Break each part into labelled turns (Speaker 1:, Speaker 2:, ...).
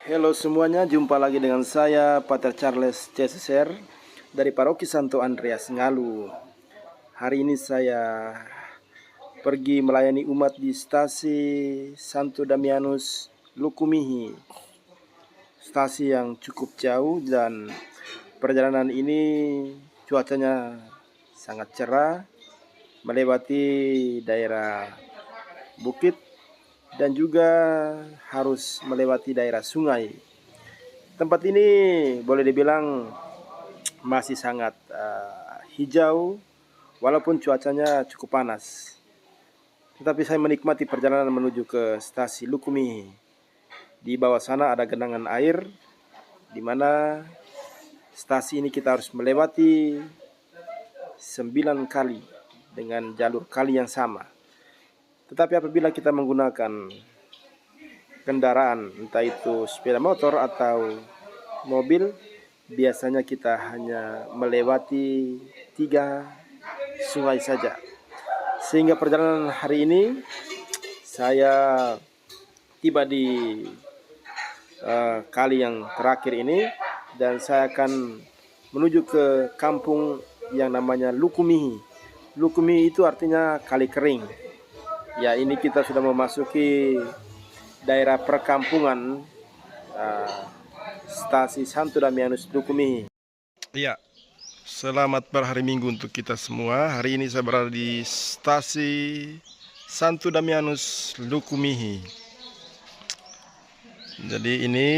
Speaker 1: Halo semuanya, jumpa lagi dengan saya Pater Charles CSR dari Paroki Santo Andreas Ngalu. Hari ini saya pergi melayani umat di stasi Santo Damianus Lukumihi, stasi yang cukup jauh, dan perjalanan ini cuacanya sangat cerah, melewati daerah bukit dan juga harus melewati daerah sungai. Tempat ini boleh dibilang masih sangat hijau, walaupun cuacanya cukup panas. Tetapi saya menikmati perjalanan menuju ke stasi Lukumi. Di bawah sana ada genangan air, di mana stasi ini kita harus melewati 9 kali dengan jalur kali yang sama. Tetapi apabila kita menggunakan kendaraan, entah itu sepeda motor atau mobil, biasanya kita hanya melewati 3 sungai saja. Sehingga perjalanan hari ini saya tiba di kali yang terakhir ini, dan saya akan menuju ke kampung yang namanya Lukumihi. Lukumihi itu artinya kali kering. Ya, ini kita sudah memasuki daerah perkampungan stasi Santo Damianus Lukumihi. Iya, selamat berhari Minggu untuk kita semua. Hari ini saya berada di stasi Santo Damianus Lukumihi. Jadi ini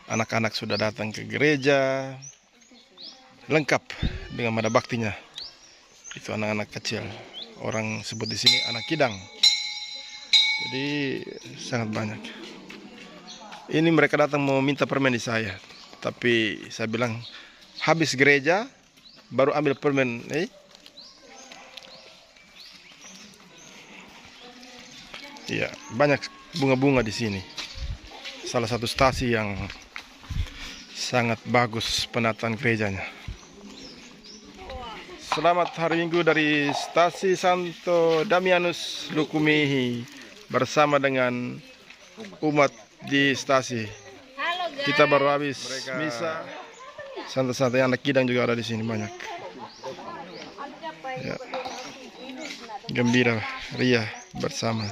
Speaker 1: anak-anak sudah datang ke gereja, lengkap dengan mada baktinya. Itu anak-anak kecil. Orang sebut di sini anak kidang. Jadi sangat banyak. Ini mereka datang mau minta permen di saya, tapi saya bilang habis gereja baru ambil permen. Iya, banyak bunga-bunga di sini. Salah satu stasi yang sangat bagus penataan gerejanya. Selamat hari Minggu dari stasi Santo Damianus Lukumihi bersama dengan umat di stasi. Kita baru habis misa. Santai-santai, anak kidang juga ada di sini banyak. Ya. Gembira, ria bersama.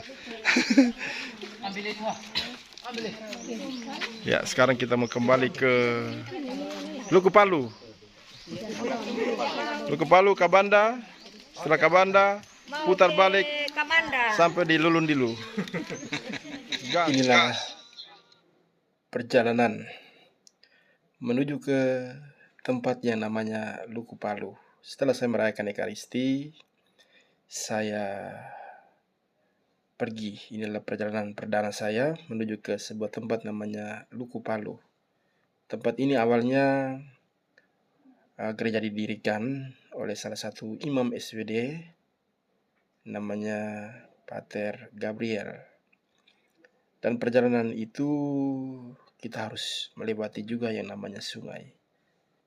Speaker 1: Ya, sekarang kita mau kembali ke Lukupalu. Lukupalu, Kabanda. Setelah Kabanda, putar balik sampai di Lulundilu. Inilah perjalanan menuju ke tempat yang namanya Lukupalu. Setelah saya merayakan Ekaristi, saya pergi. Inilah perjalanan perdana saya menuju ke sebuah tempat namanya Lukupalu. Tempat ini awalnya gereja didirikan oleh salah satu imam SWD namanya Pater Gabriel. Dan perjalanan itu kita harus melewati juga yang namanya sungai.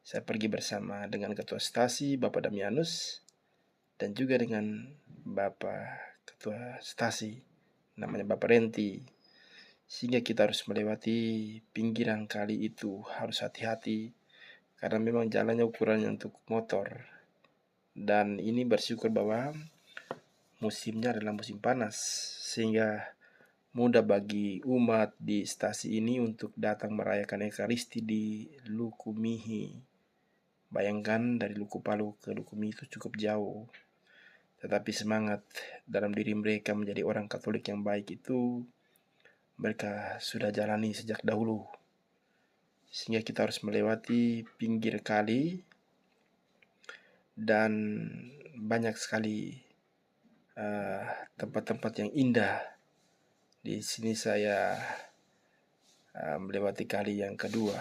Speaker 1: Saya pergi bersama dengan ketua stasi Bapak Damianus dan juga dengan Bapak ketua stasi namanya Bapak Renti. Sehingga kita harus melewati pinggiran kali itu, harus hati-hati karena memang jalannya ukurannya untuk motor. Dan ini bersyukur bahwa musimnya adalah musim panas, sehingga mudah bagi umat di stasi ini untuk datang merayakan Ekaristi di Lukumihi. Bayangkan dari Lukupalu ke Lukumihi itu cukup jauh. Tetapi semangat dalam diri mereka menjadi orang Katolik yang baik itu mereka sudah jalani sejak dahulu. Sehingga kita harus melewati pinggir kali dan banyak sekali tempat-tempat yang indah. Di sini saya melewati kali yang kedua.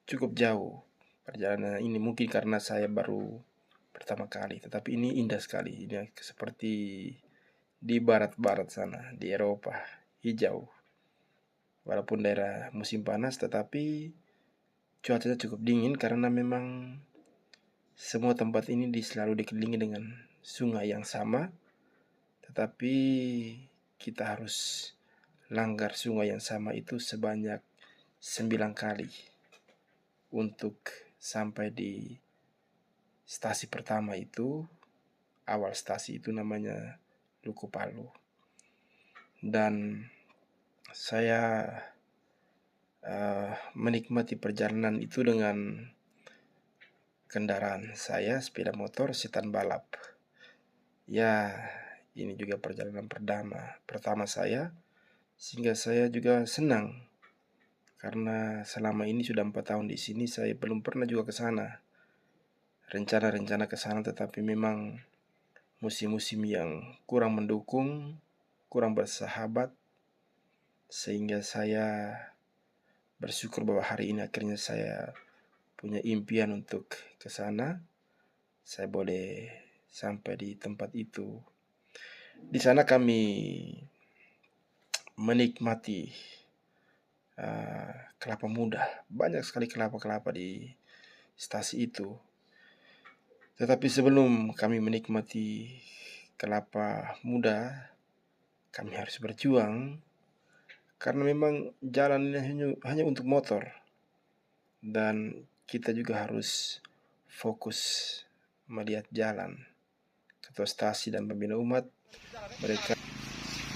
Speaker 1: Cukup jauh perjalanan ini, mungkin karena saya baru pertama kali, tetapi ini indah sekali. Ini seperti di barat-barat sana, di Eropa, hijau. Walaupun daerah musim panas, tetapi cuacanya cukup dingin karena memang semua tempat ini selalu dikelilingi dengan sungai yang sama. Tetapi kita harus langgar sungai yang sama itu sebanyak 9 kali untuk sampai di stasi pertama itu. Awal stasi itu namanya Luku Palu. Dan saya menikmati perjalanan itu dengan kendaraan saya, sepeda motor setan balap. Ya, ini juga perjalanan pertama saya, sehingga saya juga senang karena selama ini sudah 4 tahun di sini saya belum pernah juga ke sana. Rencana-rencana ke sana, tetapi memang musim-musim yang kurang mendukung, kurang bersahabat, sehingga saya bersyukur bahwa hari ini akhirnya saya punya impian untuk ke sana. Saya boleh sampai di tempat itu. Di sana kami menikmati kelapa muda. Banyak sekali kelapa-kelapa di stasi itu. Tetapi sebelum kami menikmati kelapa muda, kami harus berjuang karena memang jalan ini hanya untuk motor. Dan kita juga harus fokus melihat jalan. Ketua stasi dan pembina umat mereka.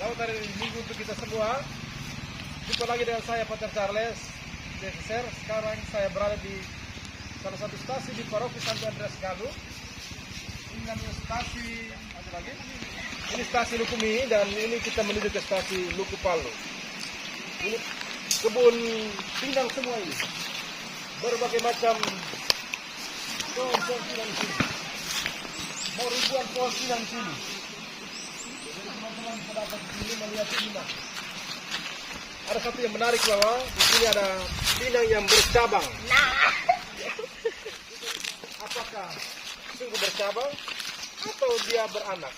Speaker 2: Selamat hari Minggu untuk kita semua. Jumpa lagi dengan saya Pater Charles DSR. Sekarang saya berada di salah satu stasi di Paroki Santo Andreas Galuh. Ini namanya stasi apa lagi? Ini stasi Lukumi dan ini kita menuju ke stasi Luku Palu. Ini kebun pindang semua ini. Berbagai macam pohon pinang di sini. Mau ribuan pohon pinang di sini. Jadi teman-teman bisa dapat di sini melihat ini. Ada satu yang menarik bahwa di sini ada pinang yang bercabang. Apakah sungguh bercabang atau dia beranak?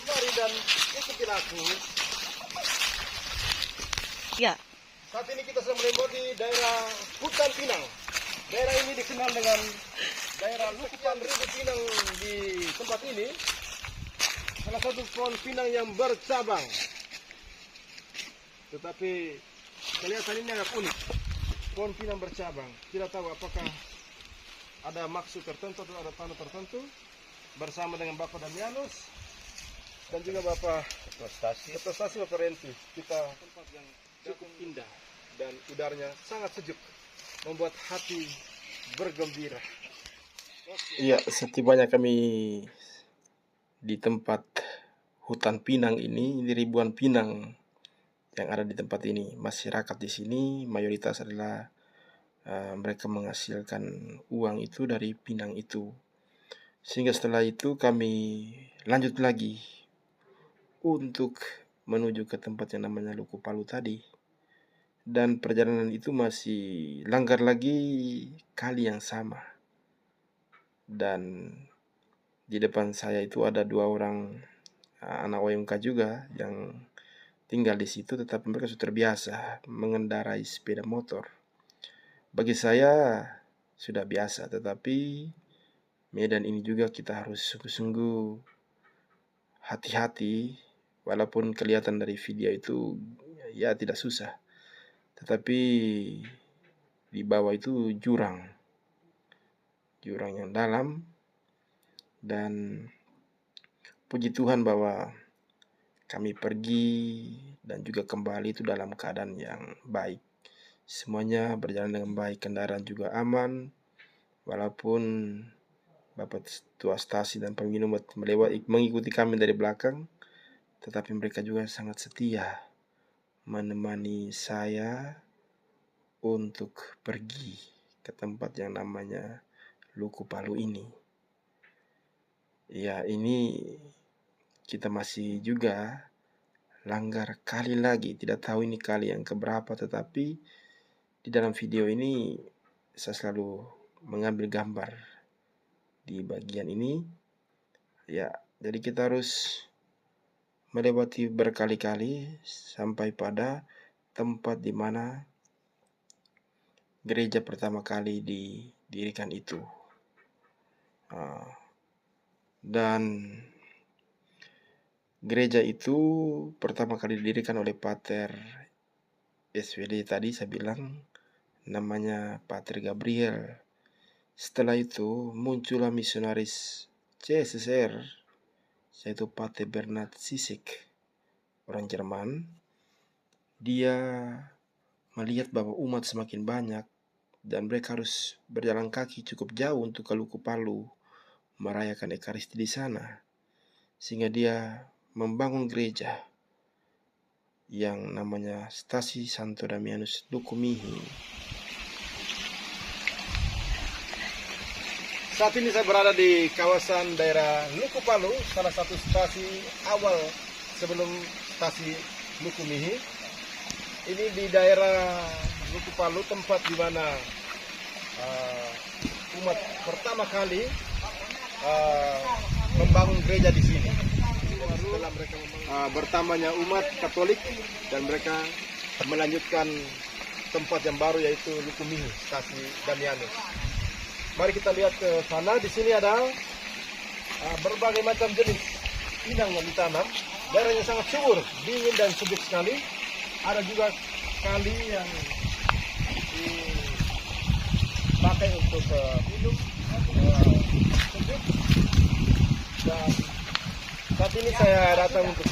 Speaker 2: Mari dan ikuti aku.
Speaker 3: Ya.
Speaker 2: Saat ini kita sedang melewati daerah hutan pinang. Daerah ini dikenal dengan daerah lukupan ribu pinang di tempat ini. Salah satu pohon pinang yang bercabang. Tetapi kelihatan ini agak unik. Pohon pinang bercabang. Tidak tahu apakah ada maksud tertentu atau ada tanda tertentu. Bersama dengan Bapak Damianus dan juga Bapak Ketua Stasi Bapak Renti. Kita tempat yang cukup indah dan udaranya sangat sejuk, membuat hati bergembira.
Speaker 1: Iya, setibanya kami di tempat hutan pinang ini ribuan pinang yang ada di tempat ini. Masyarakat di sini mayoritas adalah mereka menghasilkan uang itu dari pinang itu. Sehingga setelah itu kami lanjut lagi untuk menuju ke tempat yang namanya Luku Palu tadi. Dan perjalanan itu masih langgar lagi kali yang sama. Dan di depan saya itu ada 2 orang anak OMK juga yang tinggal di situ, tetapi mereka sudah terbiasa mengendarai sepeda motor. Bagi saya sudah biasa, tetapi medan ini juga kita harus sungguh-sungguh hati-hati. Walaupun kelihatan dari video itu ya tidak susah, tetapi di bawah itu jurang yang dalam. Dan puji Tuhan bahwa kami pergi dan juga kembali itu dalam keadaan yang baik. Semuanya berjalan dengan baik, kendaraan juga aman. Walaupun Bapak Ketua Stasi dan pembina umat mengikuti kami dari belakang, tetapi mereka juga sangat setia menemani saya untuk pergi ke tempat yang namanya Luku Palu ini. Ya, ini kita masih juga langgar kali lagi, tidak tahu ini kali yang keberapa, tetapi di dalam video ini saya selalu mengambil gambar di bagian ini. Ya, jadi kita harus melewati berkali-kali sampai pada tempat di mana gereja pertama kali didirikan itu. Dan Gereja itu pertama kali didirikan oleh Pater SWD tadi saya bilang, namanya Pater Gabriel. Setelah itu muncullah misionaris CSSR, yaitu Pater Bernard Sisek, orang Jerman. Dia melihat bahwa umat semakin banyak dan mereka harus berjalan kaki cukup jauh untuk ke Luku Palu merayakan Ekaristi di sana. Sehingga dia membangun gereja yang namanya Stasi Santo Damianus Lukumihi.
Speaker 2: Saat ini saya berada di kawasan daerah Luku Palu, salah satu stasi awal sebelum stasi Lukumihi. Ini di daerah Luku Palu, tempat di mana umat pertama kali membangun gereja di sini. Setelah mereka bertambahnya umat Katolik dan mereka melanjutkan tempat yang baru yaitu Lukumihi, stasi Damianus. Mari kita lihat ke sana. Di sini ada berbagai macam jenis pinang yang ditanam. Daerahnya sangat subur, dingin dan sejuk sekali. Ada juga kali yang dipakai untuk minum sejuk. Dan saat ini saya datang untuk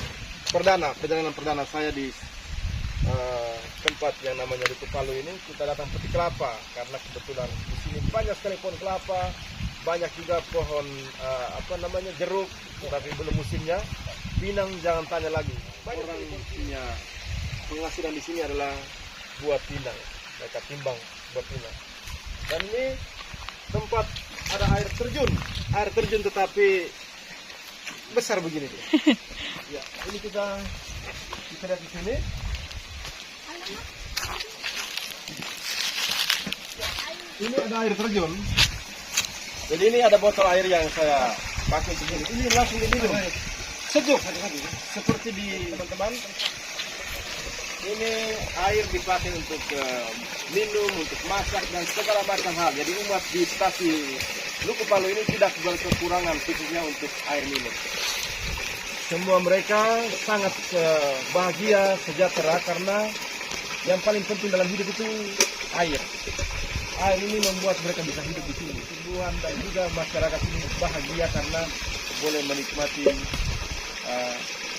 Speaker 2: perjalanan perdana saya di tempat yang namanya Luku Palu ini. Kita datang petik kelapa karena kebetulan di sini banyak sekali pohon kelapa, banyak juga pohon jeruk, tapi belum musimnya. Pinang jangan tanya lagi. Banyak orang punya penghasilan di sini adalah buah pinang. Mereka timbang buah pinang. Dan ini tempat ada air terjun tetapi besar begini. Ya, ini kita lihat di sini. Ini ada air terjun. Jadi ini ada botol air yang saya pakai begini. Ini langsung diminum. Sejuk. Seperti di teman-teman. Ini air dipakai untuk minum, untuk masak dan segala macam hal. Jadi umat di stasi Luku Palu ini tidak berkekurangan khususnya untuk air minum. Semua mereka sangat bahagia, sejahtera karena yang paling penting dalam hidup itu air. Air ini membuat mereka bisa hidup di sini. Tumbuhan dan juga masyarakat ini bahagia karena boleh menikmati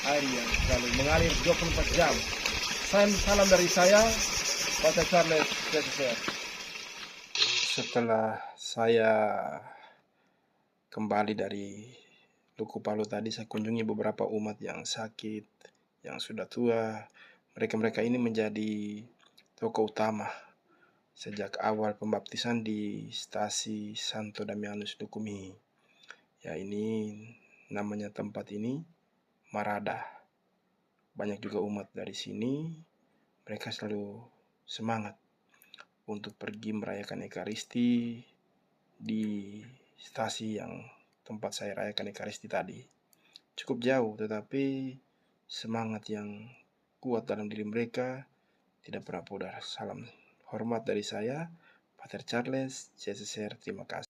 Speaker 2: air yang selalu mengalir 24 jam. Salam dari saya, Pater Charles CSSR.
Speaker 1: Setelah saya kembali dari Luku Palu tadi, saya kunjungi beberapa umat yang sakit, yang sudah tua. Mereka ini menjadi tokoh utama sejak awal pembaptisan di stasi Santo Damianus Lukumihi. Ya, ini namanya tempat ini Marada. Banyak juga umat dari sini. Mereka selalu semangat untuk pergi merayakan Ekaristi di stasi yang tempat saya rayakan Ekaristi tadi. Cukup jauh, tetapi semangat yang kuat dalam diri mereka tidak pernah pudar. Salam hormat dari saya, Pater Charles CSSR. Terima kasih.